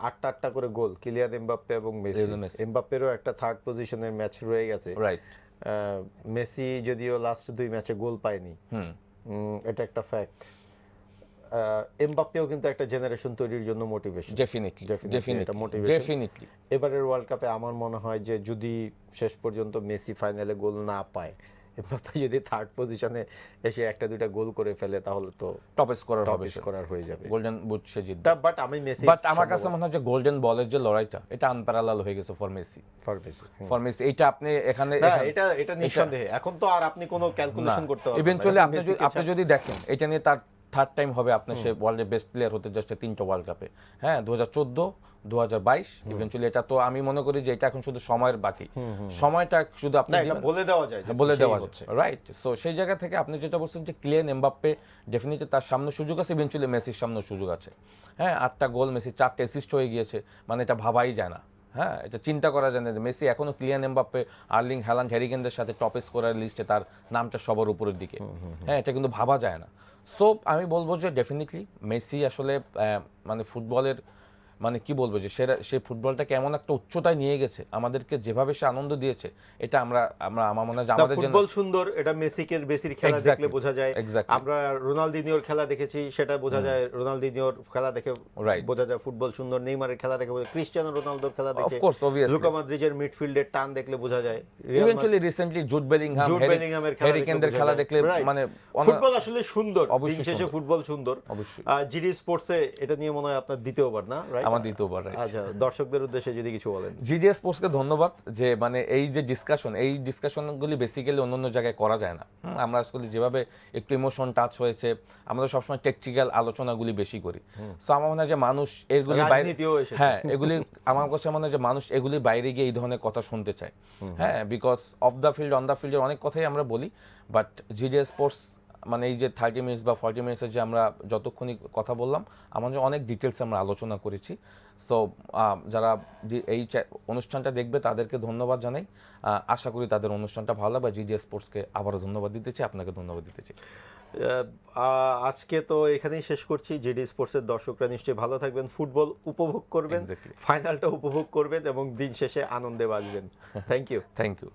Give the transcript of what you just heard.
আটটা আটটা করে গোল কিলিয়ান এমবাপ্পে এবং মেসি। এমবাপ্পেরও একটা থার্ড পজিশনের ম্যাচ রয়ে গেছে, রাইট। মেসি যদিও লাস্ট 2 ম্যাচে গোল পায়নি, এটা একটা ফ্যাক্ট। এমবাপ্পেও কিন্তু একটা জেনারেশন তৈরির জন্য মোটিভেশন, ডেফিনেটলি। এবারের ওয়ার্ল্ড কাপে আমার মনে হয় যে যদি শেষ পর্যন্ত মেসি ফাইনালে গোল না পায়, এমবাপ্পে যদি থার্ড পজিশনে এসে একটা দুইটা গোল করে ফেলে তাহলে তো টপ স্কোরার হয়ে যাবে, গোল্ডেন বুট সে জিতবে। বাট আমি মেসি, বাট আমার কাছে মনে হয় যে গোল্ডেন বলের যে লড়াইটা এটা আনপ্যারালাল হয়ে গেছে ফর মেসি। এইটা আপনি এখানে এটা নিঃসন্দেহে এখন তো আর আপনি কোনো ক্যালকুলেশন করতে পারবেন না। ইভেন্চুয়ালি আপনি যদি দেখেন এটা নিয়ে তার থার্ড টাইম হবে আপনি সে ওয়ার্ল্ডের বেস্ট প্লেয়ার হতে যাচ্ছে 3টা ওয়ার্ল্ড কাপে। হ্যাঁ, 2014, 2022, ইভেন্চুয়ালি এটা তো আমি মনে করি যে এটা এখন শুধু সময়ের বাকি, সময়টা শুধু আপনি বলে দেওয়া যায়, রাইট। সো সেই জায়গা থেকে আপনি যেটা বলছেন যে কিলিয়ান এমবাপ্পে ডেফিনেটলি তার সামনে সুযোগ আছে, ইভেন্চুয়ালি মেসির সামনে সুযোগ আছে। হ্যাঁ, 8টা গোল মেসি, 4টা অ্যাসিস্ট হয়ে গিয়েছে, মানে এটা ভাবাই যায় না। হ্যাঁ, এটা চিন্তা করা যায় না যে মেসি এখনো Kylian Mbappe, Erling Haaland, Harry কেনের সাথে টপ স্কোরার লিস্টে তার নামটা সবার উপরের দিকে। হ্যাঁ, এটা কিন্তু ভাবা যায় না। সো আমি বলবো যে ডেফিনেটলি মেসি আসলে মানে ফুটবলের মানে কি বলবো যে সেই ফুটবলটাকে এমন একটা উচ্চতায় নিয়ে গেছে, আমাদেরকে যেভাবে সে আনন্দ দিয়েছে, এটা আমার মনে হয় যে আমাদের ফুটবল সুন্দর, এটা মেসির খেলা দেখলে বোঝা যায়। আমরা রোনালদিনিওর খেলা দেখেছি, সেটা বোঝা যায়, রোনালদিনিওর খেলা দেখে বোঝা যায় ফুটবল সুন্দর, নেইমারের খেলা দেখে বোঝা যায়, ক্রিস্টিয়ানো রোনালদোর খেলা দেখে, লুকা মদ্রিচের মিডফিল্ডের টান দেখলে বোঝা যায়, ইভেন্চুয়ালি রিসেন্টলি জুড বেলিংহামের হ্যারি কেনের খেলা দেখলে মানে ফুটবল আসলে সুন্দর, দিন শেষে ফুটবল সুন্দর। জিডি স্পোর্টসে এটা নিয়ে মনে হয় আপনার দ্বিতীয়বার না, রাইট? আমার দ্বিতীয়বার। আচ্ছা, দর্শকদের উদ্দেশ্যে যদি কিছু বলেন। জিডিএস স্পোর্টসকে ধন্যবাদ যে মানে এই যে ডিসকাশনগুলি বেসিক্যালি অন্য জায়গায় করা যায় না। আমরা আসলে যেভাবে একটু ইমোশন টাচ হয়েছে, আমরা সবসময় টেকনিক্যাল আলোচনাগুলি বেশি করি। সো আমার মনে হয় যে মানুষ এগুলি বাইরে, হ্যাঁ, এগুলি আমার কাছে মনে হয় যে মানুষ এগুলির বাইরে গিয়ে এই ধরনের কথা শুনতে চায়। হ্যাঁ, because of the field, on the ফিল্ডের অনেক কথাই আমরা বলি, বাট জিডিএস স্পোর্টস মানে এই যে 30 মিনিটস বা 40 মিনিটসের যে আমরা যতক্ষণই কথা বললাম, আমাদের অনেক ডিটেলসে আমরা আলোচনা করেছি। সো যারা এই অনুষ্ঠানটা দেখবে তাদেরকে ধন্যবাদ জানাই। আশা করি তাদের অনুষ্ঠানটা ভালো লাগবে। জিডিএস স্পোর্টসকে আবারও ধন্যবাদ দিতে চাই, আপনাকে ধন্যবাদ দিতে চাই। আজকে তো এখানেই শেষ করছি। জিডি স্পোর্টসের দর্শকরা নিশ্চয়ই ভালো থাকবেন, ফুটবল উপভোগ করবেন, ফাইনালটা উপভোগ করবেন এবং দিন শেষে আনন্দে বাঁচবেন। Thank you.